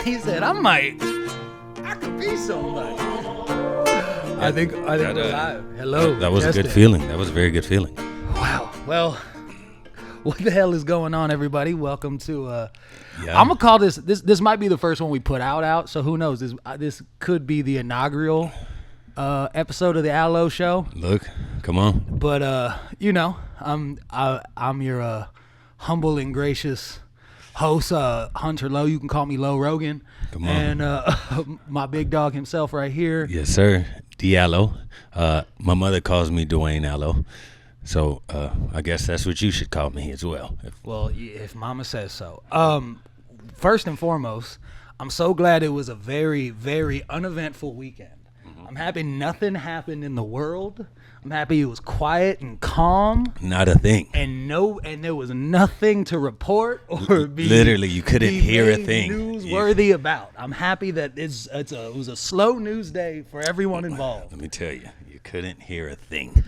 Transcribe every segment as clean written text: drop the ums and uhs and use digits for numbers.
He said, I could be somebody. I think we're live. Hello. That was a good feeling. That was a very good feeling. Wow. Well, what the hell is going on, everybody? Welcome to I'm gonna call this might be the first one we put out. So who knows? This could be the inaugural episode of the ALOWE Show. Look, come on. But I'm your humble and gracious host, Hunter Lowe. You can call me Lowe Rogan. Come on. And my big dog himself right here. Yes, sir. Dialo. My mother calls me Dwayne Allo. So I guess that's what you should call me as well. Well, if Mama says so. First and foremost, I'm so glad it was a very, very uneventful weekend. I'm happy nothing happened in the world. I'm happy it was quiet and calm. Not a thing. And there was nothing to report or be literally you couldn't hear a thing newsworthy about. I'm happy that it was a slow news day for everyone involved. Let me tell you, you couldn't hear a thing.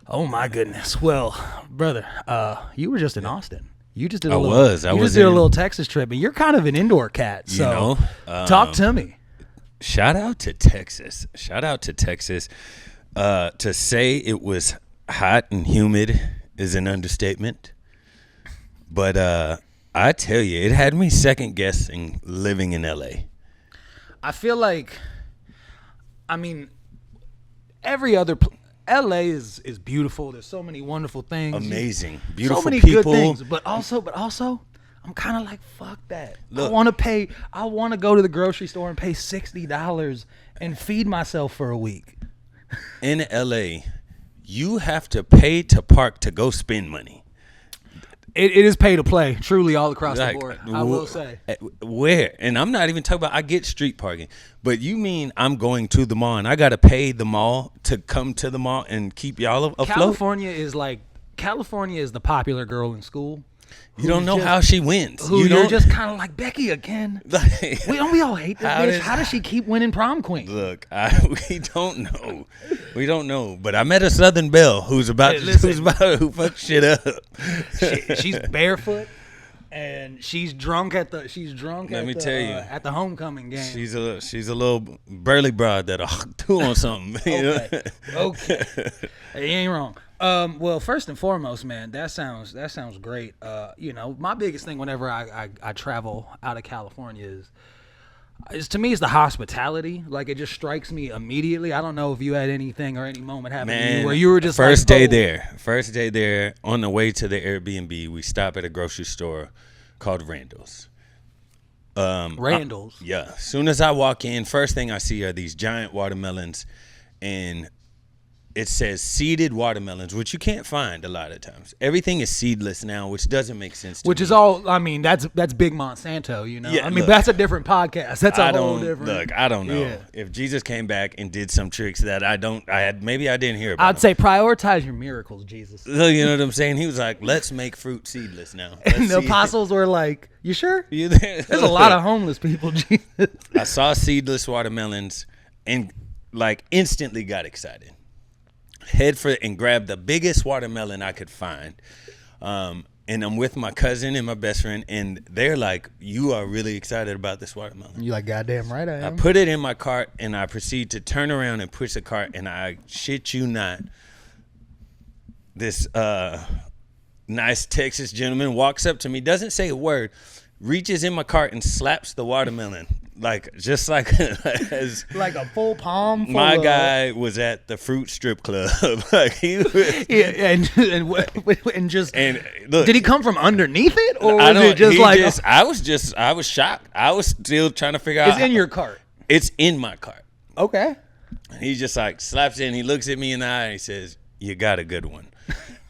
Oh my goodness. Well, brother, you were just in Austin. You just did a little Texas trip, and you're kind of an indoor cat. So talk to me. Shout out to Texas. To say it was hot and humid is an understatement. But I tell you, it had me second guessing living in LA. I feel like, every other LA is beautiful. There's so many wonderful things. Amazing. Beautiful so many people. Good things. But also, I'm kind of like, fuck that. Look, I want to go to the grocery store and pay $60 and feed myself for a week. In LA, you have to pay to park to go spend money. It is pay to play, truly, all across the board, I will say. Where? And I'm not even talking about, I get street parking, but you mean I'm going to the mall and I got to pay the mall to come to the mall and keep y'all afloat? California is the popular girl in school. You don't know how she wins. You're just kind of like, Becky again. we all hate this bitch. How does she keep winning prom queen? Look, we don't know. We don't know. But I met a Southern Belle who fucked shit up. She's barefoot and she's drunk at the homecoming game. She's a little burly broad that'll do on something. Okay. Hey, you ain't wrong. Well, first and foremost, man, that sounds great. My biggest thing whenever I travel out of California is to me, it's the hospitality. Like, it just strikes me immediately. I don't know if you had anything or any moment happen to you where you were just first day there, on the way to the Airbnb, we stop at a grocery store called Randall's. Randall's? Yeah. As soon as I walk in, first thing I see are these giant watermelons, and it says seeded watermelons, which you can't find a lot of times. Everything is seedless now, which doesn't make sense to me. Which is all, that's big Monsanto, you know? Yeah, that's a different podcast. That's a whole different. Look, I don't know. Yeah. If Jesus came back and did some tricks that maybe I didn't hear about. I'd say prioritize your miracles, Jesus. So, you know what I'm saying? He was like, let's make fruit seedless now. And the apostles were like, you sure? There's a lot of homeless people, Jesus. I saw seedless watermelons and instantly got excited. Head for it and grabbed the biggest watermelon I could find. And I'm with my cousin and my best friend, and they're like, you are really excited about this watermelon. You're like, goddamn right I am. I put it in my cart, and I proceed to turn around and push the cart, and I shit you not, this nice Texas gentleman walks up to me, doesn't say a word, reaches in my cart and slaps the watermelon. Like a full palm. My guy was at the fruit strip club. Like he was, and look, did he come from underneath it, or was it just I was shocked. I was still trying to figure out. It's in your cart. It's in my cart. Okay. And he just slaps it, and he looks at me in the eye and he says, "You got a good one."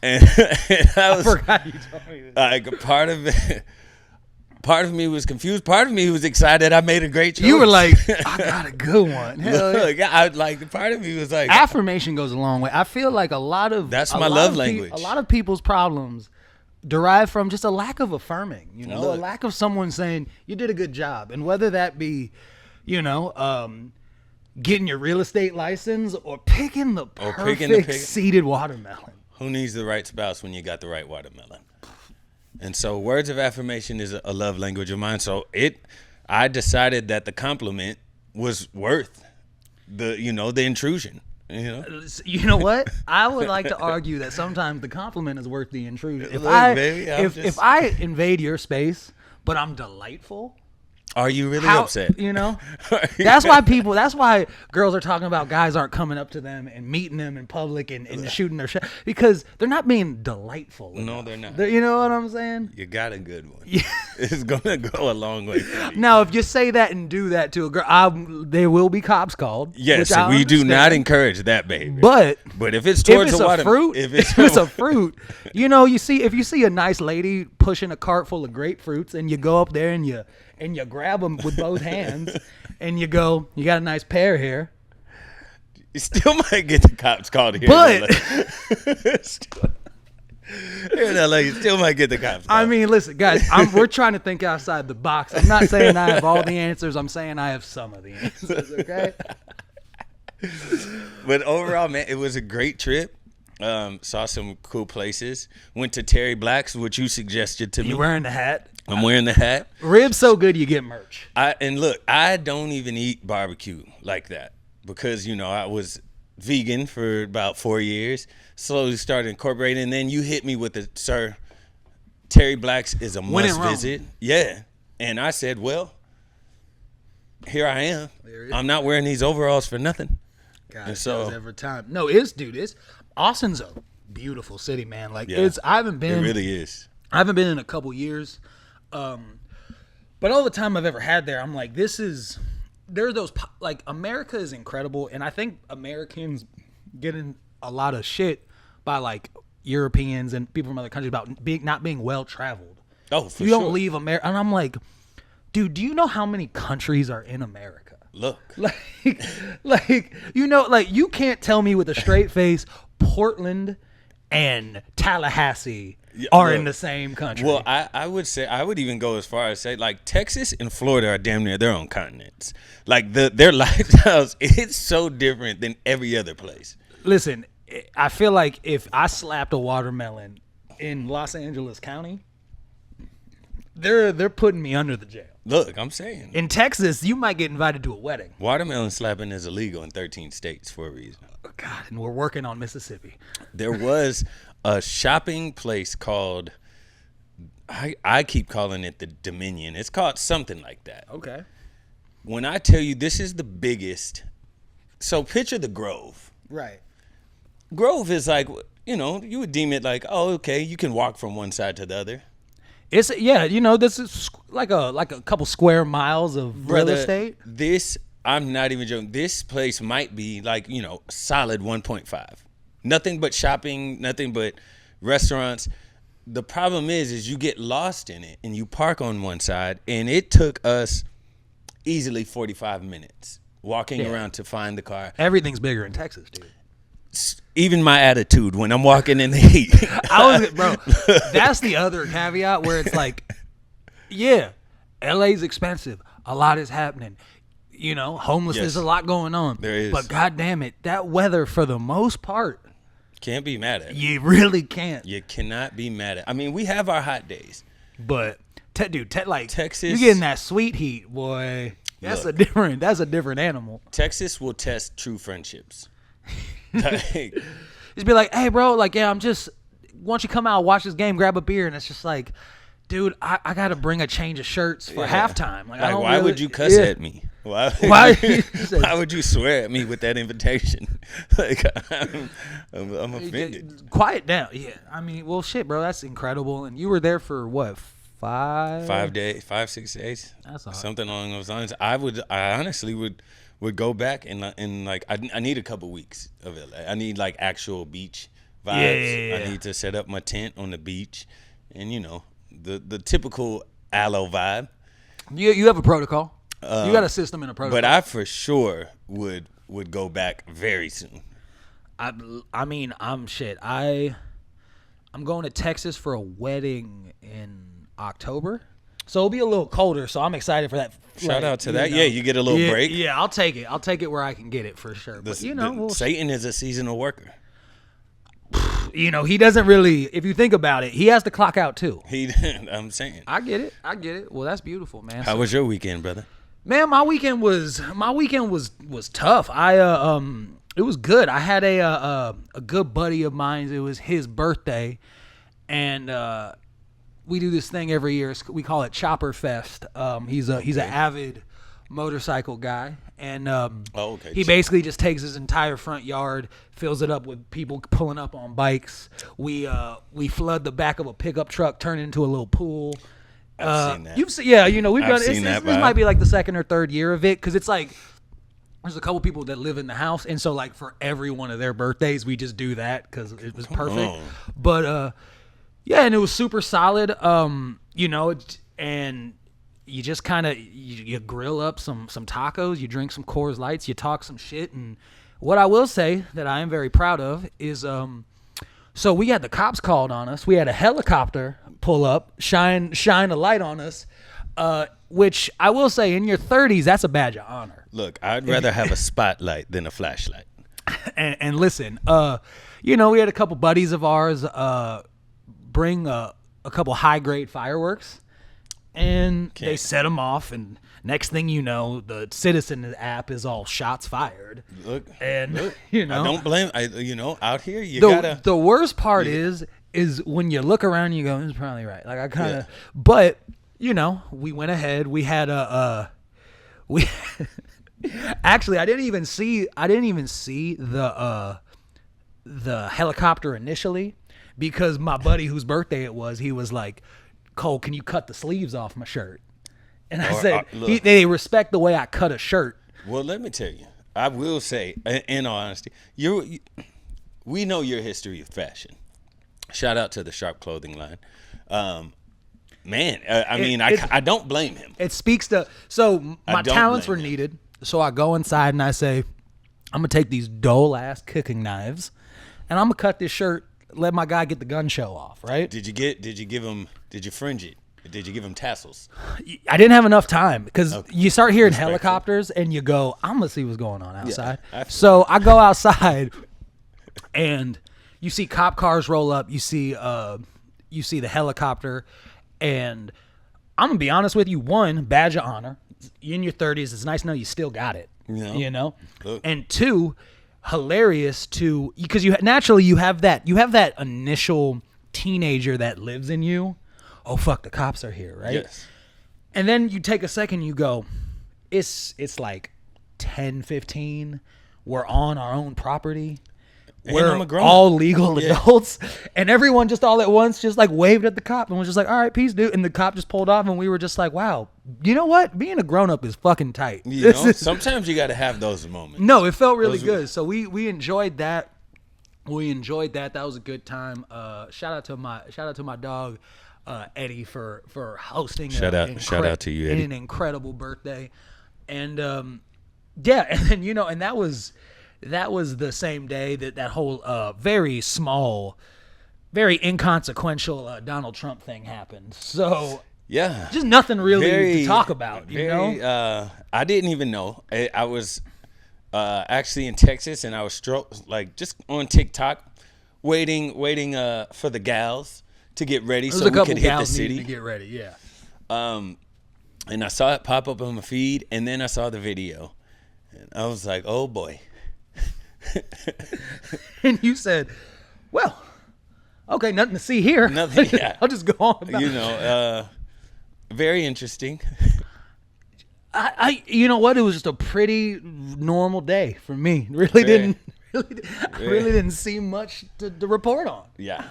And I forgot you told me this. Like part of me was confused. Part of me was excited. I made a great choice. You were like, I got a good one. Look, part of me was like, affirmation goes a long way. I feel like that's my love language. A lot of people's problems derive from just a lack of affirming, a lack of someone saying you did a good job. And whether that be, getting your real estate license or picking the perfect seeded watermelon. Who needs the right spouse when you got the right watermelon? And so words of affirmation is a love language of mine. So I decided that the compliment was worth the intrusion. You know what? I would like to argue that sometimes the compliment is worth the intrusion. If if I invade your space, but I'm delightful. Are you really upset? That's why girls are talking about guys aren't coming up to them and meeting them in public and shooting their shot because they're not being delightful. No, they're not. You know what I'm saying? You got a good one. Yeah. It's gonna go a long way for you. Now, if you say that and do that to a girl, there will be cops called. Yes, we do not encourage that behavior. But if it's towards fruit, if it's a fruit, if you see a nice lady pushing a cart full of grapefruits and you go up there and you grab them with both hands and you go, you got a nice pair here. You still might get the cops called here. But here in LA, you still might get the cops called. I mean, listen, guys, we're trying to think outside the box. I'm not saying I have all the answers. I'm saying I have some of the answers, okay? But overall, man, it was a great trip. Saw some cool places. Went to Terry Black's, which you suggested to me. You wearing the hat? I'm wearing the hat. Ribs so good you get merch. And look, I don't even eat barbecue like that because I was vegan for about 4 years. Slowly started incorporating, and then you hit me with it, sir. Terry Black's is a must visit. Yeah, and I said, well, here I am. I'm not wearing these overalls for nothing. God, so every time. No, Austin's a beautiful city, man. Like I haven't been. It really is. I haven't been in a couple years. But all the time I've ever had there, I'm like, America is incredible. And I think Americans getting a lot of shit by like Europeans and people from other countries about not being well traveled. Oh, for you sure. don't leave America. And I'm like, dude, do you know how many countries are in America? Look. You can't tell me with a straight face, Portland and Tallahassee are in the same country. Well, I would say, I would even go as far as say, like, Texas and Florida are damn near their own continents. Like, their lifestyles, it's so different than every other place. Listen, I feel like if I slapped a watermelon in Los Angeles County, they're putting me under the jail. Look, I'm saying. In Texas, you might get invited to a wedding. Watermelon slapping is illegal in 13 states for a reason. Oh, God, and we're working on Mississippi. There was a shopping place called, I keep calling it the Dominion. It's called something like that. Okay. When I tell you this is the biggest, so picture the Grove. Right. Grove is like, you would deem it like, oh, okay, you can walk from one side to the other. This is like a couple square miles of real estate. This, I'm not even joking. This place might be like, solid 1.5. Nothing but shopping, nothing but restaurants. The problem is you get lost in it and you park on one side, and it took us easily 45 minutes walking around to find the car. Everything's bigger in Texas, dude. Even my attitude when I'm walking in the heat. Bro, that's the other caveat where it's like, yeah, LA's expensive. A lot is happening. Homeless, there's a lot going on. There is. But God damn it, that weather for the most part. Can't be mad at it. You really can't. You cannot be mad at it. I mean, we have our hot days. But, like, Texas. You getting that sweet heat, boy. That's a different animal. Texas will test true friendships. Like, just be like, hey, bro, like, yeah, once you come out, watch this game, grab a beer, and it's just like, dude, I got to bring a change of shirts for halftime. Like why would you cuss at me? Why would you swear at me with that invitation? Like, I'm offended. Quiet down. Yeah, I mean, well, shit, bro, that's incredible. And you were there for what, 5 days, 6 days? That's all. Something along those lines. I honestly would go back and like I need a couple weeks of it. I need like actual beach vibes. Yeah. I need to set up my tent on the beach, and the typical ALOWE vibe. You have a protocol. You got a system and a protocol. But I for sure would go back very soon. I mean, I'm going to Texas for a wedding in October. So it'll be a little colder, so I'm excited for that. Shout out to that. Yeah, you get a little break. Yeah, I'll take it. I'll take it where I can get it for sure. But Satan is a seasonal worker. You know, he doesn't really. If you think about it, he has to clock out too. I'm saying. I get it. Well, that's beautiful, man. How was your weekend, brother? Man, my weekend was tough. It was good. I had a good buddy of mine. It was his birthday, and we do this thing every year. We call it Chopper Fest. He's an avid motorcycle guy, and he basically just takes his entire front yard, fills it up with people pulling up on bikes. We flood the back of a pickup truck, turn it into a little pool. I've seen that. You've seen, yeah, you know, we've I've done seen this. that This vibe. might be like the second or third year of it, because it's like there's a couple people that live in the house, and so like for every one of their birthdays, we just do that because it was perfect. But yeah, and it was super solid. You know, and you just kind of you grill up some tacos, you drink some Coors Lights, you talk some shit, and what I will say that I am very proud of is so we had the cops called on us. We had a helicopter pull up, shine a light on us, which I will say in your 30s, that's a badge of honor. Look, I'd rather have a spotlight than a flashlight. And listen, you know, we had a couple buddies of ours bring a couple high-grade fireworks, and they set them off, and next thing you know, the Citizen app is all shots fired. Look, you know, I don't blame. You know, out here you gotta. The worst part is when you look around and you go, "This is probably right." Like I kind of, but you know, we went ahead. We had we actually I didn't even see the helicopter initially, because my buddy whose birthday it was, he was like, "Cole, can you cut the sleeves off my shirt?" And I said, they respect the way I cut a shirt. Well, let me tell you, I will say, in all honesty, we know your history of fashion. Shout out to the Sharp clothing line. Man, I don't blame him. It speaks to, so my talents were needed. So I go inside and I say, I'm going to take these dull ass cooking knives and I'm going to cut this shirt, let my guy get the gun show off, right? Did you fringe it? Did you give him tassels? I didn't have enough time, because you start hearing helicopters and you go, I'm going to see what's going on outside. Yeah, so I go outside and you see cop cars roll up. You see the helicopter, and I'm going to be honest with you. One, badge of honor. You're in your 30s. It's nice to know you still got it, you know? Look. And two, hilarious because you have that initial teenager that lives in you. Oh fuck, the cops are here, right? Yes. And then you take a second, you go, it's like 10:15. We're on our own property. We're all legal adults, and everyone just all at once just like waved at the cop and was just like, "All right, peace, dude." And the cop just pulled off, and we were just like, "Wow, you know what? Being a grown up is fucking tight." You know, sometimes you got to have those moments. No, it felt really good. So we enjoyed that. That was a good time. Shout out to my dog. Eddie for hosting. Shout out to you, Eddie. An incredible birthday, and yeah, and then you know, and that was the same day that whole very small, very inconsequential Donald Trump thing happened. So yeah, just nothing really to talk about. You know, I didn't even know. I was actually in Texas, and I was just on TikTok, waiting for the gals to get ready so we could hit the city. To get ready, yeah. And I saw it pop up on my feed, and then I saw the video, and I was like, "Oh boy!" And you said, "Well, okay, nothing to see here. Nothing. Yeah. I'll just go on." You know, very interesting. I you know what? It was just a pretty normal day for me. Really didn't see much to report on. Yeah.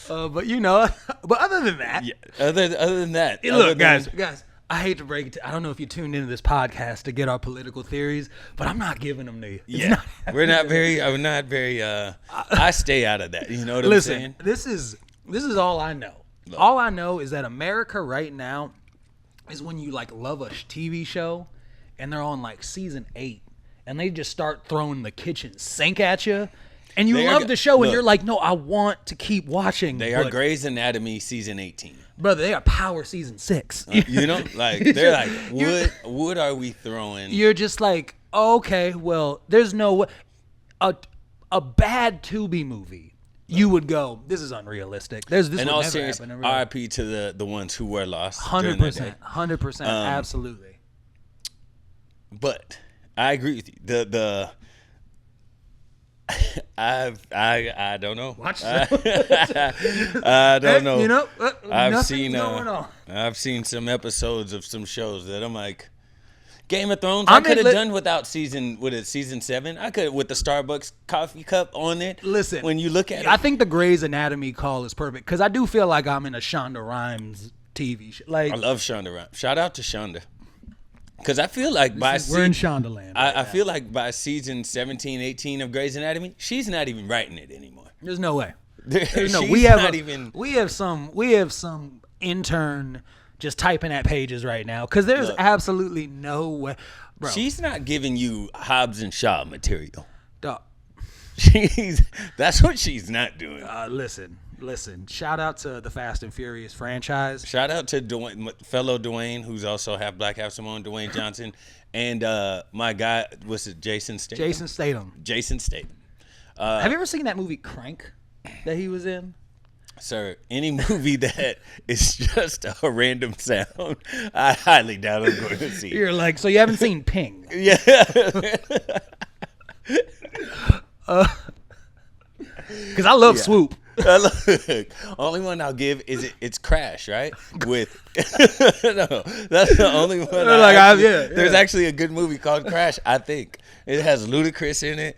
But you know, but other than that, other than that, look, guys, I hate to break it to, I don't know if you tuned into this podcast to get our political theories, but I'm not giving them to you. I'm not very. I stay out of that. You know what I'm saying? This is all I know. Look. All I know is that America right now is when you like love a TV show, and they're on like season 8, and they just start throwing the kitchen sink at you. And you love the show, and you're like, no, I want to keep watching. They are Grey's Anatomy season 18. Brother, they are Power season 6. You know? Like, they're like, what are we throwing? You're just like, okay, well, there's no way. a bad Tubi movie, you would go, this is unrealistic. This in would all never seriousness, happen in real life. RIP to the ones who were lost. 100%, 100%, absolutely. But I agree with you. I don't know. Watch I don't know. You know, I've seen some episodes of some shows that I'm like, Game of Thrones. I could have done without season 7. I could with the Starbucks coffee cup on it. Listen, when you look at it, I think the Grey's Anatomy call is perfect because I do feel like I'm in a Shonda Rhimes TV show. Like, I love Shonda Rhimes. Shout out to Shonda. Because I feel like we're in Shonda land. I feel like by season 17, 18 of Grey's Anatomy, she's not even writing it anymore. There's no way. We have some intern just typing at pages right now because there's absolutely no way, bro. She's not giving you Hobbs and Shaw material. Dog. That's what she's not doing. Listen. Shout out to the Fast and Furious franchise. Shout out to fellow Dwayne, who's also half black, half Samoan, Dwayne Johnson, and my guy, was it Jason Statham? Jason Statham. Have you ever seen that movie Crank that he was in? Sir, any movie that is just a random sound, I highly doubt I'm going to see. You're like, so you haven't seen Ping? Yeah. Because I love Swoop. Look, only one I'll give is it's Crash, right? With no, that's the only one. There's actually a good movie called Crash. I think it has Ludacris in it.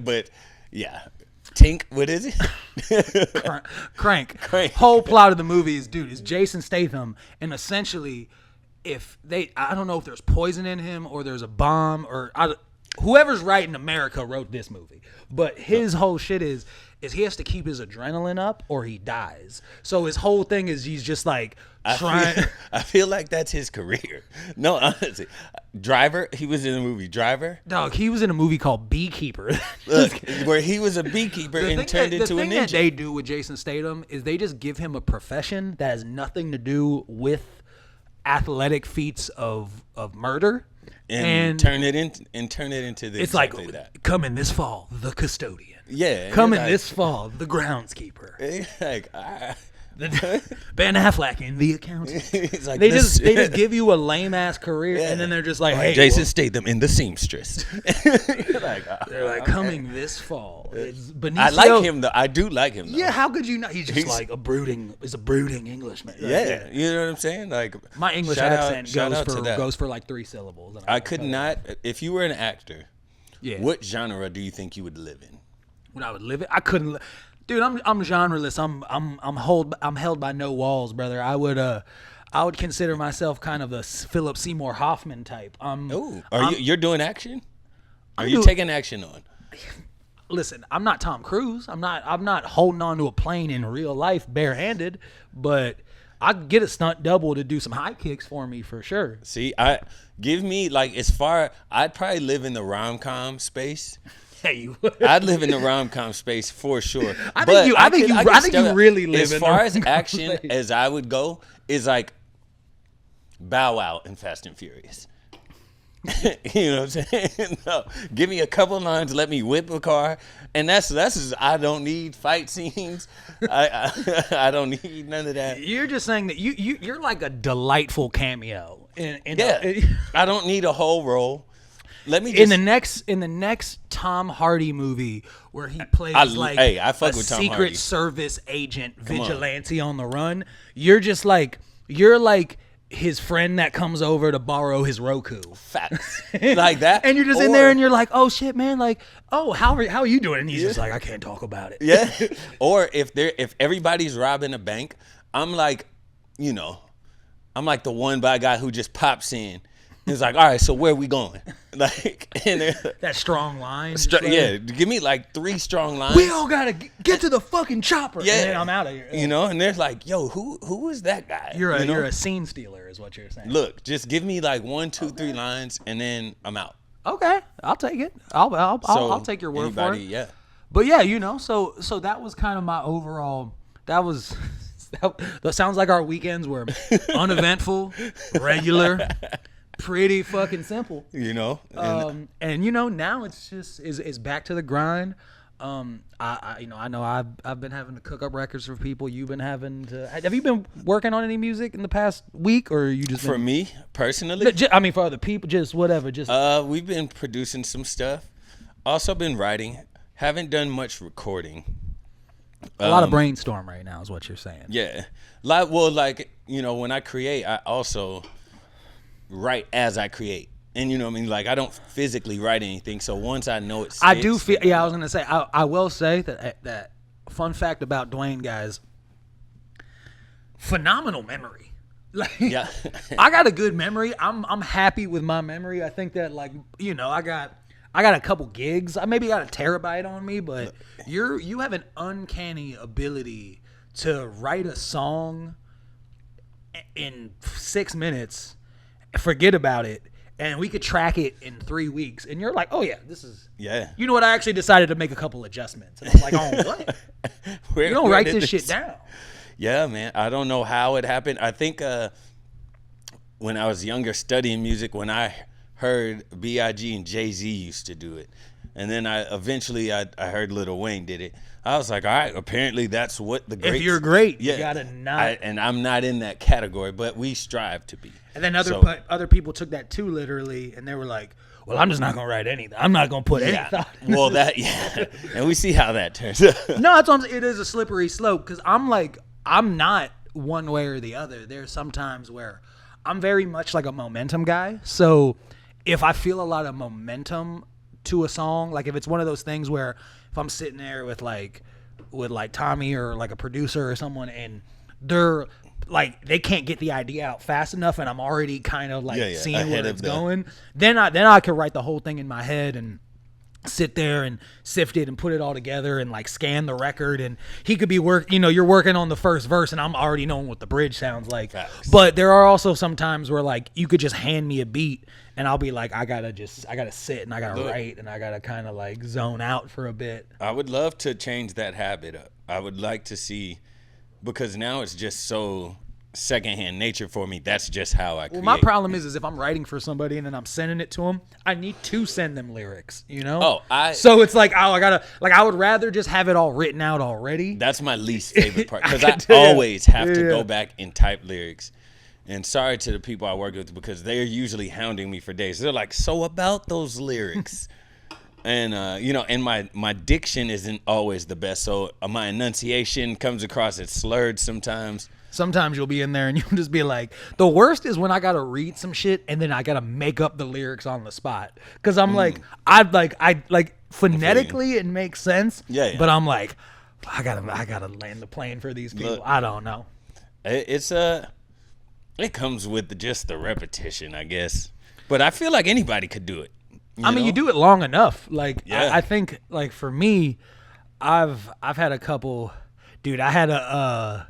But yeah, Tink. What is it? Crank. Whole plot of the movie is Jason Statham, and essentially, I don't know if there's poison in him or there's a bomb or whoever's writing America wrote this movie, but his whole shit is he has to keep his adrenaline up or he dies. So his whole thing is he's just like trying. I feel like that's his career. No, honestly, Driver. He was in the movie Driver. Dog, he was in a movie called Beekeeper. Look, where he was a beekeeper and turned into a ninja. The thing that they do with Jason Statham is they just give him a profession that has nothing to do with athletic feats of murder. And turn it into this. It's like coming this fall, the custodian. Yeah, coming this fall, the groundskeeper. Like Ben Affleck in the accountant. Like they just give you a lame ass career, and then they're just like, hey, Jason Statham in the seamstress. They're like coming this fall. It's Benicio. I like him though. I do like him though. Yeah, how could you not? He's just like a brooding Englishman. Yeah, you know what I'm saying? Like my English accent goes for like 3 syllables. I could not. If you were an actor, what genre do you think you would live in? When I would live it, I couldn't. Dude, I'm genreless. I'm held by no walls, brother. I would consider myself kind of a Philip Seymour Hoffman type. You're doing action? Are you taking action on? Listen, I'm not Tom Cruise. I'm not holding on to a plane in real life barehanded, but I'd get a stunt double to do some high kicks for me for sure. See, I'd probably live in the rom-com space. Yeah, you would. I'd live in the rom-com space for sure. I think you really live in the rom-com as far as action space. As I would go is like Bow Wow in Fast and Furious. You know what I'm saying? No, give me a couple lines, let me whip a car, and that's I don't need fight scenes. I don't need none of that. You're just saying that you're like a delightful cameo. I don't need a whole role. Let me in the next Tom Hardy movie where he plays a Secret Service agent vigilante on the run. You're like his friend that comes over to borrow his Roku. Facts. Like that. And you're just in there and you're like, oh shit, man, like, oh, how are you doing? And he's just like, I can't talk about it. Yeah. Or if everybody's robbing a bank, I'm like the one bad guy who just pops in. It's like, all right, so where are we going? Like, that strong line. Give me like 3 strong lines. We all gotta get to the fucking chopper. Yeah, and then I'm out of here. And they're like, yo, who is that guy? You're a scene stealer, is what you're saying. Look, just give me like 1, 2, 3 lines, and then I'm out. Okay, I'll take it. I'll take your word for it. Yeah. But yeah, so that was kind of my overall. That sounds like our weekends were uneventful, regular. pretty fucking simple. You know, And you know, now it's just is back to the grind. I know I've been having to cook up records for people. You've been having to. Have you been working on any music in the past week, or you just for me personally? I mean, for other people, just whatever. Just we've been producing some stuff. Also been writing. Haven't done much recording. A lot of brainstorm right now is what you're saying. Yeah, like you know, when I create, I also write as I create. And you know what I mean? Like, I don't physically write anything. So once I know it's I do feel, I was going to say, I will say that fun fact about Dwayne, guys, phenomenal memory. Like, yeah. I got a good memory. I'm happy with my memory. I think that, like, you know, I got a couple gigs. I maybe got a terabyte on me, but you have an uncanny ability to write a song in 6 minutes, forget about it, and we could track it in 3 weeks. And you're like, oh, yeah, this is... Yeah. You know what? I actually decided to make a couple adjustments. And I'm like, oh, what? You don't write this shit down. Yeah, man. I don't know how it happened. I think when I was younger studying music, when I heard B.I.G. and Jay-Z used to do it. And then I heard Lil Wayne did it. I was like, all right, apparently that's what the greats... If you're great, yeah, you gotta not... and I'm not in that category, but we strive to be. And then other people took that too literally, and they were like, well, I'm just not going to write anything. I'm not going to put any thought into well, this. And we see how that turns out. No, that's what I'm saying. It is a slippery slope, because I'm not one way or the other. There's some times where I'm very much like a momentum guy. So if I feel a lot of momentum to a song, like if it's one of those things where if I'm sitting there with Tommy or like a producer or someone, and they're like, they can't get the idea out fast enough, and I'm already kind of like seeing where it's going, then I could write the whole thing in my head and sit there and sift it and put it all together and like scan the record. And he could be you're working on the first verse and I'm already knowing what the bridge sounds like. Facts. But there are also some times where like you could just hand me a beat and I'll be like, I gotta sit and I gotta write and I gotta kind of like zone out for a bit. I would love to change that habit up. I would like to see, because now it's just so secondhand nature for me. That's just how I create. Well, my problem is if I'm writing for somebody and then I'm sending it to them, I need to send them lyrics, you know? So it's like, I would rather just have it all written out already. That's my least favorite part, because I always have to go back and type lyrics. And sorry to the people I work with, because they're usually hounding me for days. They're like, so about those lyrics. And, and my diction isn't always the best. So my enunciation comes across as slurred sometimes. Sometimes you'll be in there and you'll just be like, the worst is when I got to read some shit and then I got to make up the lyrics on the spot. Because I'm like, I phonetically it makes sense. Yeah. But I'm like, I gotta land the plane for these people. I don't know. It comes with just the repetition, I guess. But I feel like anybody could do it. I mean, you do it long enough. Like, I think, like, for me, I've had a couple. Dude, I've had a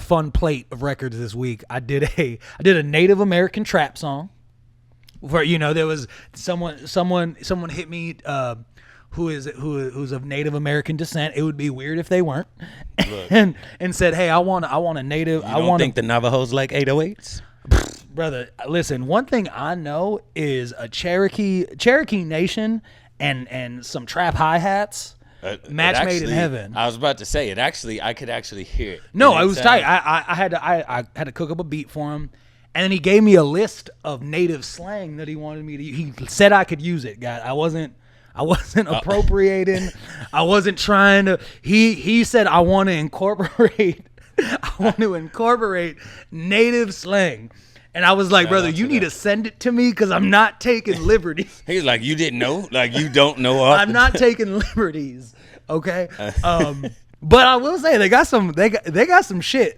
fun plate of records this week. I did a Native American trap song. Where there was someone hit me who's of Native American descent. It would be weird if they weren't, and said, hey, I want a Native. I don't think the Navajos like 808s. Brother, listen, one thing I know is a Cherokee Nation and some trap hi-hats. Match made in heaven. I was about to say I could actually hear it. No, it was tight. I had to cook up a beat for him, and then he gave me a list of native slang that he wanted me to use. He said I could use it, guys. I wasn't appropriating. I wasn't trying to. He said I want to incorporate native slang. And I was like, brother, you need to send it to me because I'm not taking liberties. He's like, you didn't know? Like, you don't know? I'm not taking liberties, okay? But I will say they got some shit.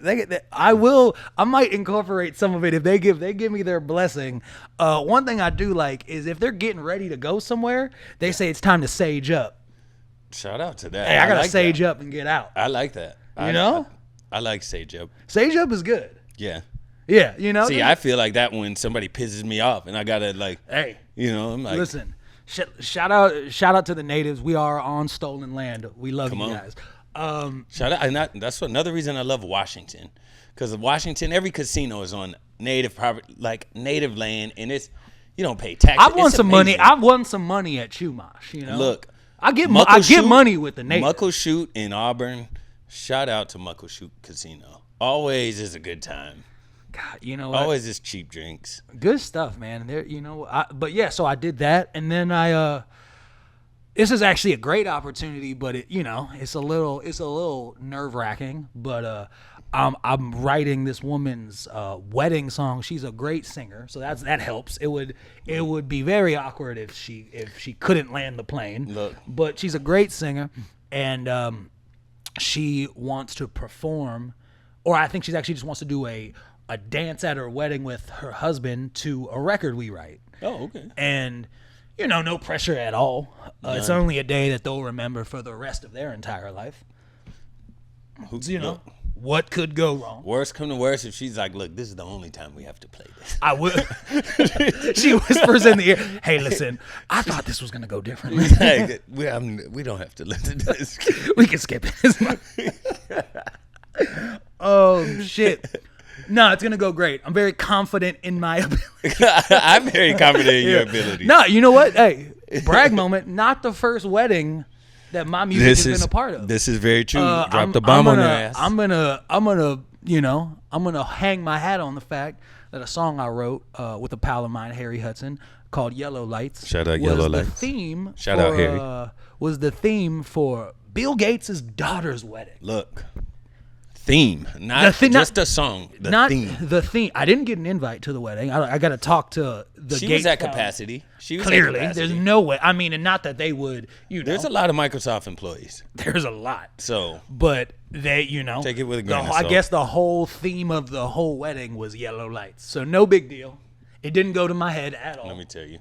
I might incorporate some of it if they give me their blessing. One thing I do like is if they're getting ready to go somewhere, they say it's time to sage up. Shout out to that. Hey, I gotta sage up and get out. I like that. I like sage up. Sage up is good. Yeah. Yeah, See, I feel like that when somebody pisses me off and I gotta hey, I'm like, listen, shout out to the natives. We are on stolen land. We love you guys. Shout out, and that's another reason I love Washington, because Washington, every casino is on native property, like native land, and it's you don't pay taxes. I've won some money. I've won some money at Chumash. You know, look, I get money with the native. Muckleshoot in Auburn. Shout out to Muckleshoot Casino. Always is a good time. God, you know what? Always is cheap drinks. Good stuff, man. There, you know. But yeah, so I did that, and then this is actually a great opportunity, but it's a little nerve wracking. But I'm writing this woman's wedding song. She's a great singer, so that helps. It would be very awkward if she couldn't land the plane. Look. But she's a great singer, and she wants to perform, or I think she actually just wants to do a dance at her wedding with her husband to a record we write. Oh, okay. And no pressure at all. It's only a day that they'll remember for the rest of their entire life. What could go wrong? Worst come to worst, if she's like, look, this is the only time we have to play this. I will. She whispers in the ear, hey, listen, I thought this was going to go differently. Hey, we don't have to listen to this. We can skip it. Oh, shit. No, it's going to go great. I'm very confident in my ability. I'm very confident in your ability. No, you know what? Hey, brag moment. Not the first wedding that my music has been a part of. This is very true. Drop the bomb on your ass. I'm gonna hang my hat on the fact that a song I wrote with a pal of mine, Harry Hudson, called "Yellow Lights." Shout out Yellow Lights. Shout out Harry. Was the theme for Bill Gates' daughter's wedding. Look. Theme, not just a song. The theme. I didn't get an invite to the wedding. I got to talk to the. She was at capacity. She was clearly. At capacity. There's no way. I mean, and not that they would. There's a lot of Microsoft employees. There's a lot. So, but they, take it with a grain of salt. I guess the whole theme of the whole wedding was yellow lights. So no big deal. It didn't go to my head at all. Let me tell you.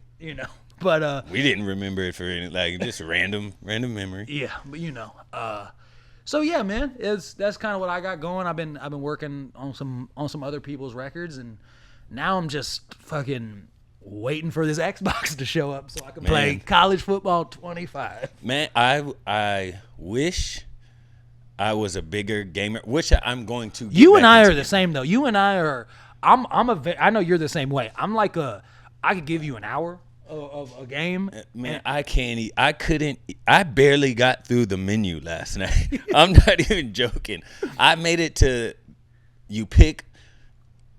But we didn't remember it for any just random memory. Yeah, but So yeah, man, that's kind of what I got going. I've been working on some other people's records, and now I'm just fucking waiting for this Xbox to show up so I can play college football 25. Man, I wish I was a bigger gamer. Which I'm going to. You and I are the same though. You and I are. I know you're the same way. I'm like I could give you an hour of a game. Man, I couldn't. I barely got through the menu last night. I'm not even joking. I made it to, you pick,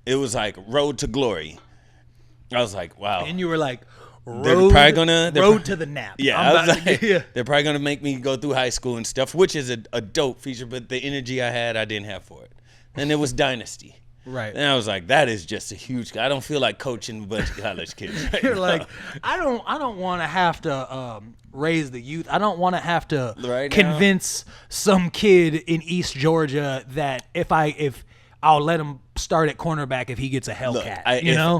it was like Road to Glory. I was like, wow. And you were like, Road to the Nap. Yeah, I was like, they're probably going to make me go through high school and stuff, which is a dope feature, but the energy I had, I didn't have for it. And it was Dynasty. Right. And I was like, that is just a huge. I don't feel like coaching a bunch of college kids. Right You're now. like, I don't want to have to raise the youth. I don't want to have to convince some kid in East Georgia that if I'll let him start at cornerback if he gets a Hellcat.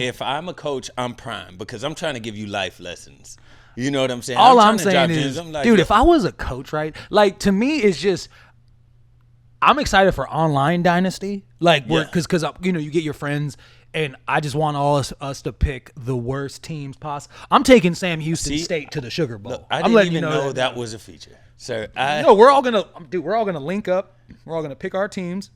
If I'm a coach, I'm prime because I'm trying to give you life lessons. You know what I'm saying? All I'm saying is, dude, if I was a coach, right? Like to me, it's just. I'm excited for online Dynasty, because you get your friends, and I just want all us to pick the worst teams possible. I'm taking Sam Houston State to the Sugar Bowl. Look, I didn't even know that was a feature. So we're all gonna link up. We're all gonna pick our teams,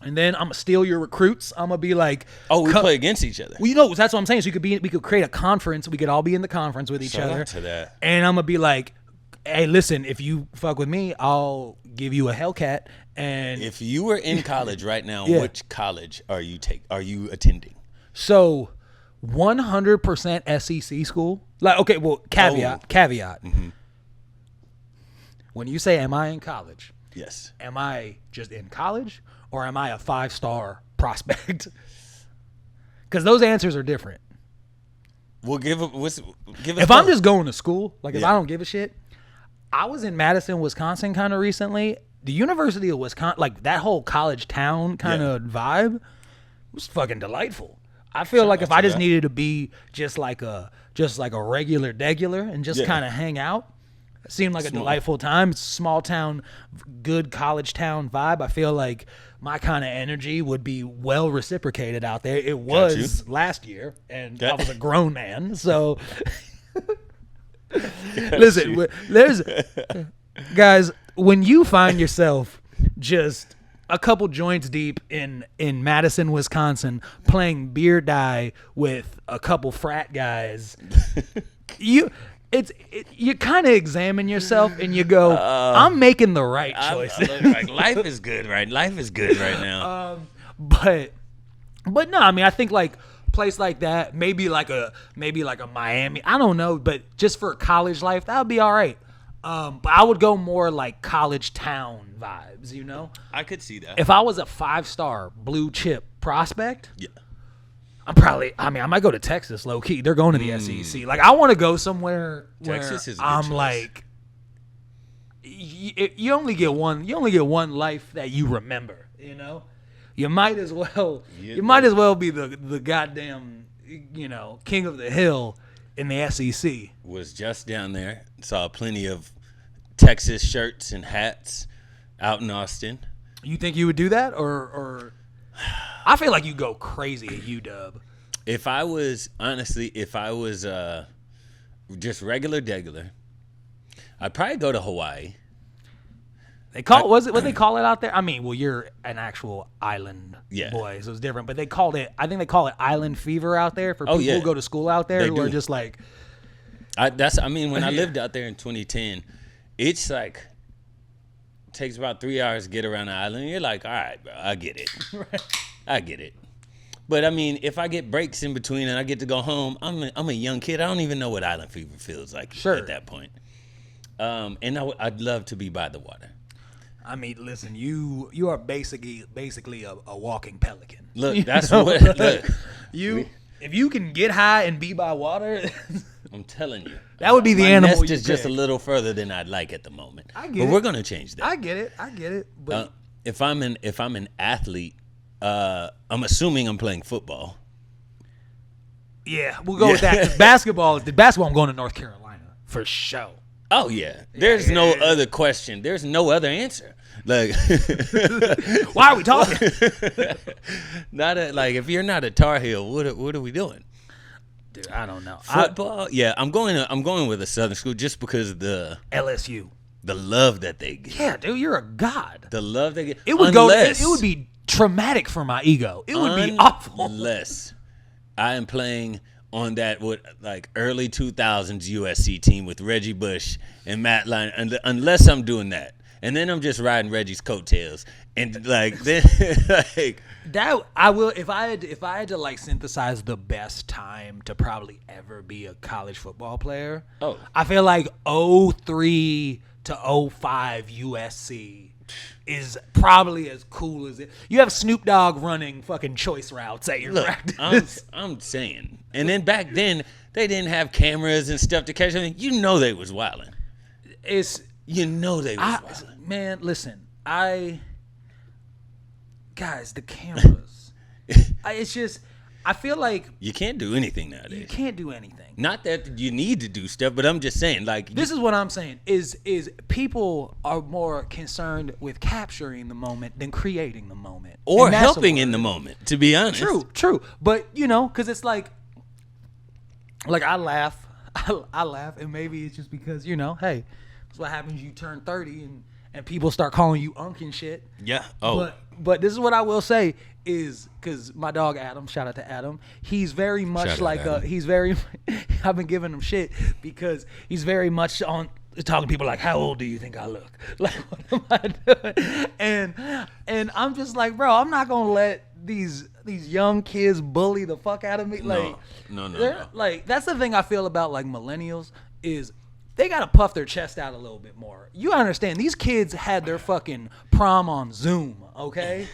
and then I'm gonna steal your recruits. I'm gonna be like, we play against each other. Well, that's what I'm saying. So we could create a conference. We could all be in the conference with each other. To that. And I'm gonna be like, hey, listen, if you fuck with me, I'll give you a Hellcat. And if you were in college right now, which college are you attending? So 100% SEC school. Like, okay, well, caveat. Mm-hmm. When you say, am I in college? Yes. Am I just in college or am I a 5-star prospect? Because those answers are different. We'll give if I'm just going to school, if I don't give a shit, I was in Madison, Wisconsin kind of recently. The University of Wisconsin, like that whole college town kind of vibe was fucking delightful. I feel like if I just needed to be just like a regular degular and just kind of hang out, it seemed like a delightful time. It's a small town, good college town vibe. I feel like my kind of energy would be well reciprocated out there. It was last year, and I was a grown man. So, listen, there's... Guys, when you find yourself just a couple joints deep in Madison, Wisconsin, playing beer die with a couple frat guys, you kind of examine yourself and you go, I'm making the right choices. Like, life is good, right? Life is good right now. But no, I mean, I think like place like that, maybe like a Miami, I don't know, but just for college life, that would be all right. But I would go more like college town vibes, you know? I could see that. If I was a 5-star blue chip prospect, Yeah. I might go to Texas low key. They're going to the SEC. Like, I want to go somewhere Texas is a good I'm choice. Like, you only get one life that you remember, you know? You might as well be the goddamn, you know, king of the hill in the SEC. Was just down there. Saw plenty of Texas shirts and hats out in Austin. You think you would do that, or I feel like you go crazy at UW. If I was just regular, I'd probably go to Hawaii. They call what they call it out there? I mean, well, you're an actual island boy, so it's different. But I think they call it island fever out there for people who go to school out there who are just like. When I lived out there in 2010, it's like takes about 3 hours to get around the island. You're like, all right, bro, I get it. Right. I get it. But I mean, if I get breaks in between and I get to go home, I'm a young kid. I don't even know what island fever feels like at that point. And I'd love to be by the water. I mean, listen, you are basically a walking pelican. Look, that's what. Look, if you can get high and be by water, I'm telling you, that would be the my animal. nest is just a little further than I'd like at the moment. But we're gonna change that. I get it. But if I'm an athlete, I'm assuming I'm playing football. Yeah, we'll go with that. Basketball, I'm going to North Carolina for sure. Oh yeah, there's no other question. There's no other answer. Like, why are we talking? Like if you're not a Tar Heel, what are we doing? Dude, I don't know. Football? Yeah, I'm going with a Southern school just because of the LSU, the love that they get. Yeah, dude, you're a god. The love they get. It would it would be traumatic for my ego. It would be awful. Unless I am playing on that early 2000s USC team with Reggie Bush and Matt Lyon, unless I'm doing that, and then I'm just riding Reggie's coattails, and then that I will if I had to like synthesize the best time to probably ever be a college football player. Oh, I feel like 03 to 05 USC is probably as cool as it. You have Snoop Dogg running fucking choice routes at your practice. I'm saying. And then back then, they didn't have cameras and stuff to catch them. You know they was wilding. Wilding. Man, listen. Guys, the cameras. It's just, I feel like. You can't do anything nowadays. You can't do anything. Not that you need to do stuff, but I'm just saying, this is what I'm saying, is people are more concerned with capturing the moment than creating the moment. Or helping in the moment, to be honest. True. But, because it's like I laugh, and maybe it's just because, hey, that's what happens. You turn 30 and people start calling you Unc and shit. Yeah. Oh. But this is what I will say is, because my dog Adam, shout out to Adam, he's very much I've been giving him shit because he's very much on talking to people like, how old do you think I look? Like, what am I doing? And I'm just like, bro, I'm not gonna let these young kids bully the fuck out of me. Like, no. Like, that's the thing I feel about like millennials is they gotta puff their chest out a little bit more. You understand? These kids had their fucking prom on Zoom, okay?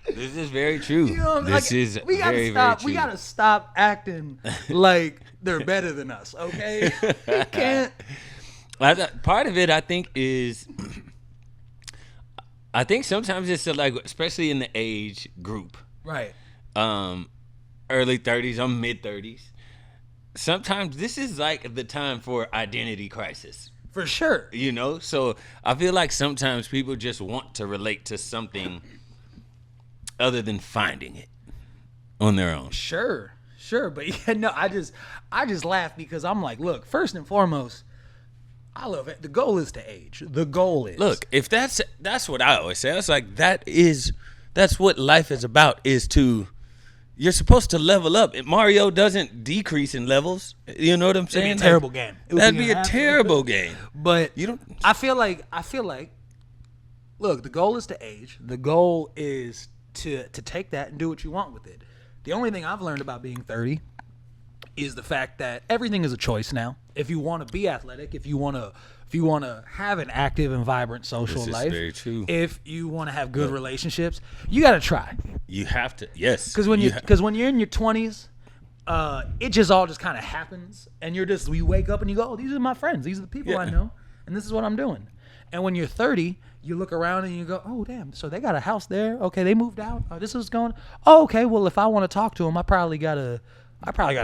This is very true. We gotta stop acting like they're better than us, okay? We can't. Part of it, I think, is. I think sometimes it's especially in the age group, right? Early 30s, I'm mid 30s. Sometimes this is like the time for identity crisis. For sure. So I feel like sometimes people just want to relate to something other than finding it on their own. Sure. But I just laugh because I'm like, look, first and foremost, I love it. The goal is to age. The goal is. Look, if that's what I always say. I was like, that's what life is about. You're supposed to level up. Mario doesn't decrease in levels. You know what I'm saying? It'd be a terrible game. That'd be a terrible game. But you don't. I feel like. Look, the goal is to age. The goal is to take that and do what you want with it. The only thing I've learned about being 30 is the fact that everything is a choice now. If you want to be athletic, if you want to have an active and vibrant social life, very true. If you want to have good relationships, you got to try. You have to, yes. Because when you're in your 20s, it just all just kind of happens, and you wake up and you go, oh, these are my friends, these are the people I know, and this is what I'm doing. And when you're 30, you look around and you go, oh damn, so they got a house there. Okay, they moved out. Oh, this is going. Oh, okay. Well, if I want to talk to them, I probably gotta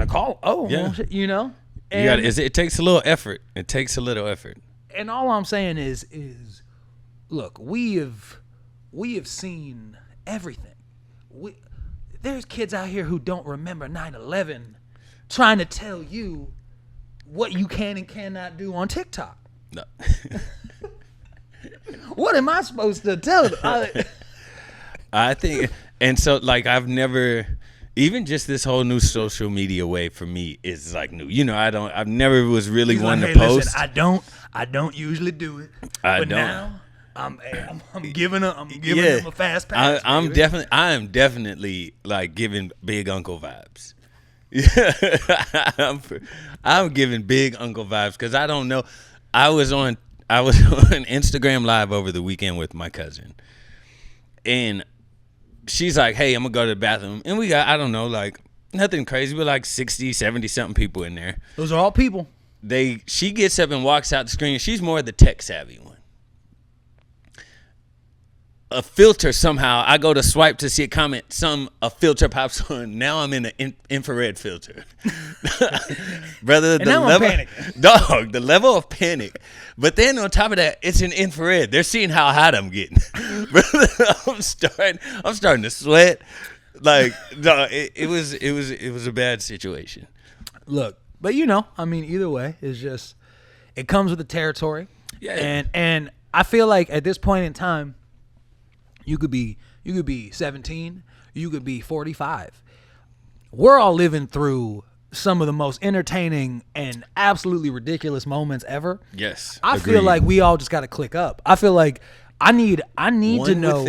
call. Oh, well, you know. And it takes a little effort. It takes a little effort. And all I'm saying is, look, we have seen everything. There's kids out here who don't remember 9/11, trying to tell you what you can and cannot do on TikTok. No. What am I supposed to tell them? I think, and so like I've never, even just this whole new social media wave for me is like new. You know, I've never was really one to post. Listen, I don't usually do it, but now I'm giving them a fast pass. I am definitely like giving big uncle vibes. Yeah, I'm giving big uncle vibes because I don't know. I was on Instagram Live over the weekend with my cousin, and she's like, hey, I'm gonna go to the bathroom, and we got, I don't know, like nothing crazy, but like 60, 70 something people in there. Those are all people. She gets up and walks out the screen. She's more the tech savvy one. A filter somehow, I go to swipe to see a comment, a filter pops on. Now I'm in an infrared filter. Brother, and now I'm panicking. Dog, the level of panic. But then on top of that, it's an infrared. They're seeing how hot I'm getting. Brother, I'm starting to sweat. Like, no, it was a bad situation. Look, but you know, I mean, either way, it's just, it comes with the territory. Yeah. And I feel like at this point in time, you could be 17, you could be 45. We're all living through some of the most entertaining and absolutely ridiculous moments ever. Yes. I feel like we all just got to click up. I feel like I need to know.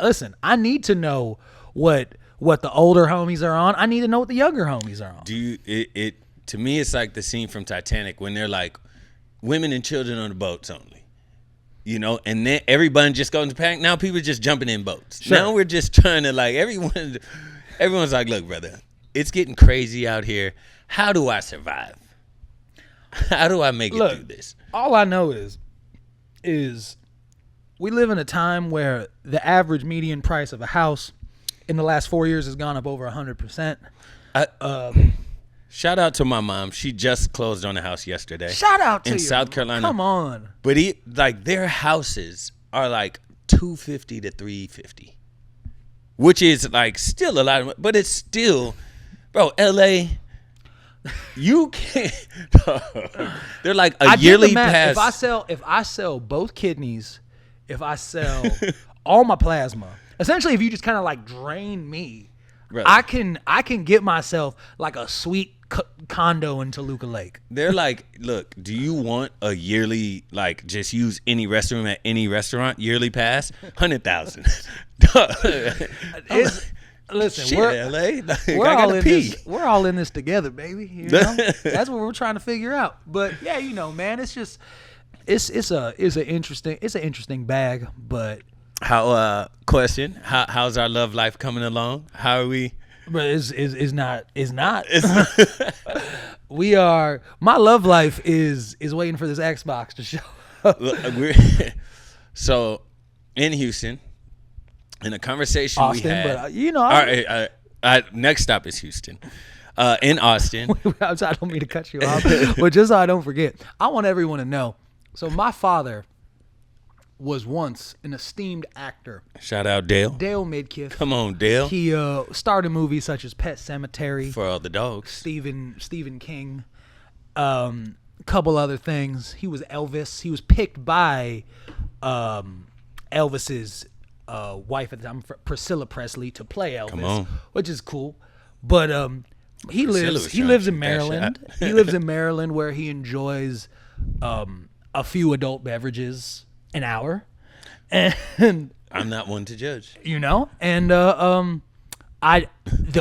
Listen, I need to know what the older homies are on. I need to know what the younger homies are on. To me, it's like the scene from Titanic when they're like women and children on the boats only. You know, and then everybody just goes into panic. Now people are just jumping in boats. Sure. Now we're just trying to like everyone's like, look, brother, it's getting crazy out here. How do I survive? How do I make it through this? All I know is we live in a time where the average median price of a house in the last 4 years has gone up over 100%. Shout out to my mom. She just closed on a house yesterday. Shout out to in South Carolina. Come on. But their houses are like $250 to $350, which is like still a lot of, but it's still, bro. LA, you can't. They're like a yearly pass. If I sell both kidneys, if I sell all my plasma, essentially, if you just kind of like drain me, brother, I can get myself like a sweet condo in Toluca Lake. They're like, look, do you want a yearly, like, just use any restroom at any restaurant, yearly pass? 100,000. Listen, shit, LA. Like, we're all in this together, baby. You know? That's what we're trying to figure out. But yeah, you know, man, it's just it's an interesting bag. But question, how's our love life coming along? How are we? But it's not. We are. My love life is waiting for this Xbox to show up. So in Houston, in a conversation Austin, we had, but you know, next stop is Houston. In Austin. I don't mean to cut you off, but just so I don't forget, I want everyone to know. So my father was once an esteemed actor. Shout out Dale. Dale Midkiff. Come on, Dale. He starred in movies such as Pet Sematary. For All the Dogs. Stephen King. a couple other things. He was Elvis. He was picked by Elvis's wife at the time, Priscilla Presley, to play Elvis, which is cool. But he lives in Maryland. He lives in Maryland, where he enjoys a few adult beverages an hour, and I'm not one to judge. And the